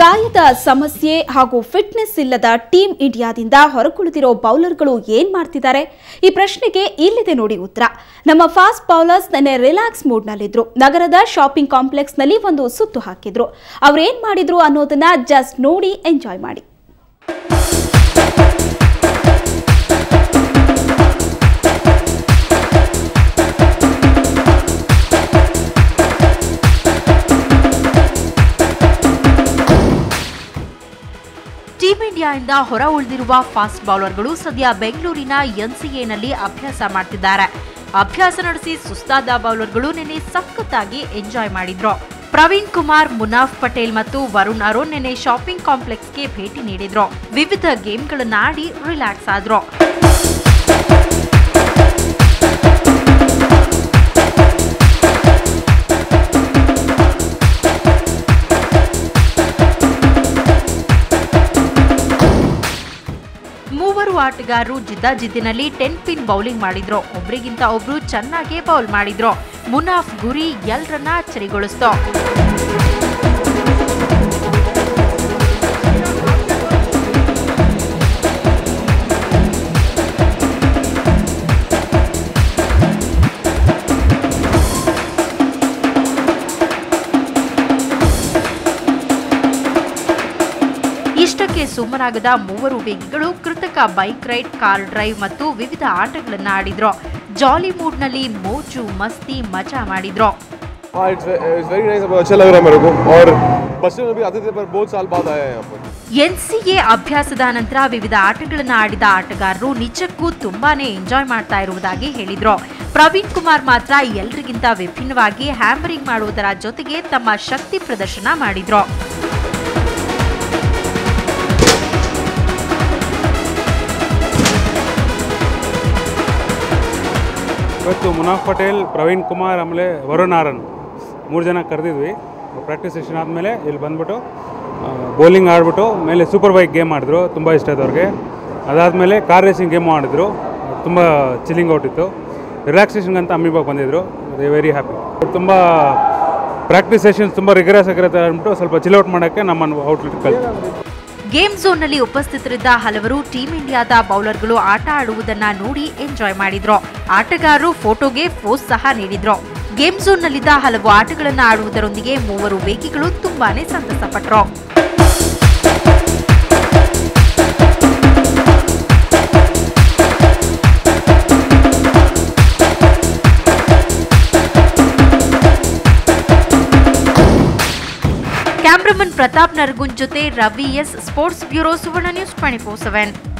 ಗಾಯದ ಸಮಸ್ಯೆ ಹಾಗೂ ಫಿಟ್ನೆಸ್ ಇಲ್ಲದ ಟೀಮ್ ಇಂಡಿಯಾದಿಂದ ಹೊರಗುಳಿದಿರೋ ಬೌಲರ್ಗಳು ಏನ್ ಮಾಡ್ತಿದ್ದಾರೆ? ಈ ಪ್ರಶ್ನೆಗೆ ಇಲ್ಲಿದೆ ನೋಡಿ ಉತ್ತರ. ನಮ್ಮ ಫಾಸ್ಟ್ ಬೌಲರ್ಸ್ ನೆನ್ನೆ ರಿಲ್ಯಾಕ್ಸ್ ಮೂಡ್ನಲ್ಲಿದ್ರು. ನಗರದ ಶಾಪಿಂಗ್ ಕಾಂಪ್ಲೆಕ್ಸ್ನಲ್ಲಿ ಒಂದು ಸುತ್ತು ಹಾಕಿದ್ರು. ಅವ್ರೇನ್ ಮಾಡಿದ್ರು ಅನ್ನೋದನ್ನ ಜಸ್ಟ್ ನೋಡಿ ಎಂಜಾಯ್ ಮಾಡಿ. ಟೀಮ್ ಇಂಡಿಯಾದಿಂದ ಹೊರ ಉಳಿದಿರುವ ಫಾಸ್ಟ್ ಬೌಲರ್ಗಳು ಸದ್ಯ ಬೆಂಗಳೂರಿನ ಎನ್ಸಿಎನಲ್ಲಿ ಅಭ್ಯಾಸ ಮಾಡ್ತಿದ್ದಾರೆ. ಅಭ್ಯಾಸ ನಡೆಸಿ ಸುಸ್ತಾದ ಬೌಲರ್ಗಳು ನಿನ್ನೆ ಸಖತ್ತಾಗಿ ಎಂಜಾಯ್ ಮಾಡಿದ್ರು. ಪ್ರವೀಣ್ ಕುಮಾರ್, ಮುನಾಫ್ ಪಟೇಲ್ ಮತ್ತು ವರುಣ್ ಅರೋನ್ ನಿನ್ನೆ ಶಾಪಿಂಗ್ ಕಾಂಪ್ಲೆಕ್ಸ್ಗೆ ಭೇಟಿ ನೀಡಿದ್ರು. ವಿವಿಧ ಗೇಮ್ಗಳನ್ನ ಆಡಿ ರಿಲ್ಯಾಕ್ಸ್ ಆದ್ರು. ಮೂವರು ಆಟಗಾರರು ಜಿದ್ದಾಜಿದ್ದಿನಲ್ಲಿ 10 ಪಿನ್ ಬೌಲಿಂಗ್ ಮಾಡಿದ್ರು. ಒಬ್ರಿಗಿಂತ ಒಬ್ರು ಚೆನ್ನಾಗಿ ಬೌಲ್ ಮಾಡಿದ್ರು. ಮುನಾಫ್ ಗುರಿ ಎಲ್ಲರನ್ನ ಅಚ್ಚರಿಗೊಳಿಸ್ತು. ಇಷ್ಟಕ್ಕೆ ಸುಮ್ಮನಾಗದ ಮೂವರು ವೇಗಿಗಳು ಕೃತಕ ಬೈಕ್ ರೈಡ್, ಕಾರ್ ಡ್ರೈವ್ ಮತ್ತು ವಿವಿಧ ಆಟಗಳನ್ನ ಆಡಿದ್ರು. ಜಾಲಿ ಮೂಡ್ನಲ್ಲಿ ಮೋಜು ಮಸ್ತಿ ಮಜಾ ಮಾಡಿದ್ರು. ಎನ್ಸಿಎ ಅಭ್ಯಾಸದ ನಂತರ ವಿವಿಧ ಆಟಗಳನ್ನ ಆಡಿದ ಆಟಗಾರರು ನಿಜಕ್ಕೂ ತುಂಬಾನೇ ಎಂಜಾಯ್ ಮಾಡ್ತಾ ಇರುವುದಾಗಿ ಹೇಳಿದ್ರು. ಪ್ರವೀಣ್ ಕುಮಾರ್ ಮಾತ್ರ ಎಲ್ರಿಗಿಂತ ವಿಭಿನ್ನವಾಗಿ ಹ್ಯಾಮರಿಂಗ್ ಮಾಡುವುದರ ಜೊತೆಗೆ ತಮ್ಮ ಶಕ್ತಿ ಪ್ರದರ್ಶನ ಮಾಡಿದ್ರು. ಇವತ್ತು ಮುನಾಫ್ ಪಟೇಲ್, ಪ್ರವೀಣ್ ಕುಮಾರ್ ಆಮೇಲೆ ವರುಣ್ ಅರೋನ್ 3 ಜನ ಕರೆದಿದ್ವಿ. ಪ್ರಾಕ್ಟೀಸ್ ಸೆಷನ್ ಆದಮೇಲೆ ಇಲ್ಲಿ ಬಂದ್ಬಿಟ್ಟು ಬೌಲಿಂಗ್ ಆಡ್ಬಿಟ್ಟು ಮೇಲೆ ಸೂಪರ್ ಬೈಕ್ ಗೇಮ್ ಮಾಡಿದ್ರು, ತುಂಬ ಇಷ್ಟ ಆಯ್ತು ಅವ್ರಿಗೆ. ಅದಾದಮೇಲೆ ಕಾರ್ ರೇಸಿಂಗ್ ಗೇಮ್ ಮಾಡಿದ್ರು, ತುಂಬ ಚಿಲ್ಲಿಂಗ್ ಔಟ್ ಇತ್ತು. ರಿಲ್ಯಾಕ್ಸೇಷನ್ಗೆ ಅಂತ ಅಮ್ಮಿಬಾಗ್ ಬಂದಿದ್ದರು, ದೇ ವೆರಿ ಹ್ಯಾಪಿ. ತುಂಬ ಪ್ರಾಕ್ಟೀಸ್ ಸೆಷನ್ಸ್ ತುಂಬ ರಿಗರಸ್ ಆಗಿರುತ್ತೆ ಅಂದ್ಬಿಟ್ಟು ಸ್ವಲ್ಪ ಚಿಲ್ಔಟ್ ಮಾಡೋಕ್ಕೆ ನಮ್ಮನ್ನು ಔಟ್ಲೆಟ್ ಕಲಿತು. ಗೇಮ್ ಝೋನ್ನಲ್ಲಿ ಉಪಸ್ಥಿತರಿದ್ದ ಹಲವರು ಟೀಮ್ ಇಂಡಿಯಾದ ಬೌಲರ್ಗಳು ಆಟ ಆಡುವುದನ್ನ ನೋಡಿ ಎಂಜಾಯ್ ಮಾಡಿದ್ರು. ಆಟಗಾರರು ಫೋಟೋಗೆ ಪೋಸ್ ಸಹ ನೀಡಿದ್ರು. ಗೇಮ್ ಝೋನ್ನಲ್ಲಿದ್ದ ಹಲವು ಆಟಗಳನ್ನು ಆಡುವುದರೊಂದಿಗೆ ಮೂವರು ವೇಗಿಗಳು ತುಂಬಾನೇ ಸಂತಸಪಟ್ಟರು. ಕ್ಯಾಮ್ರಾಮನ್ ಪ್ರತಾಪ್ ನರಗುಂಜ್ ಜೊತೆ ರವಿ ಎಸ್, ಸ್ಪೋರ್ಟ್ಸ್ ಬ್ಯೂರೋ, ಸುವರ್ಣ ನ್ಯೂಸ್ 24/7.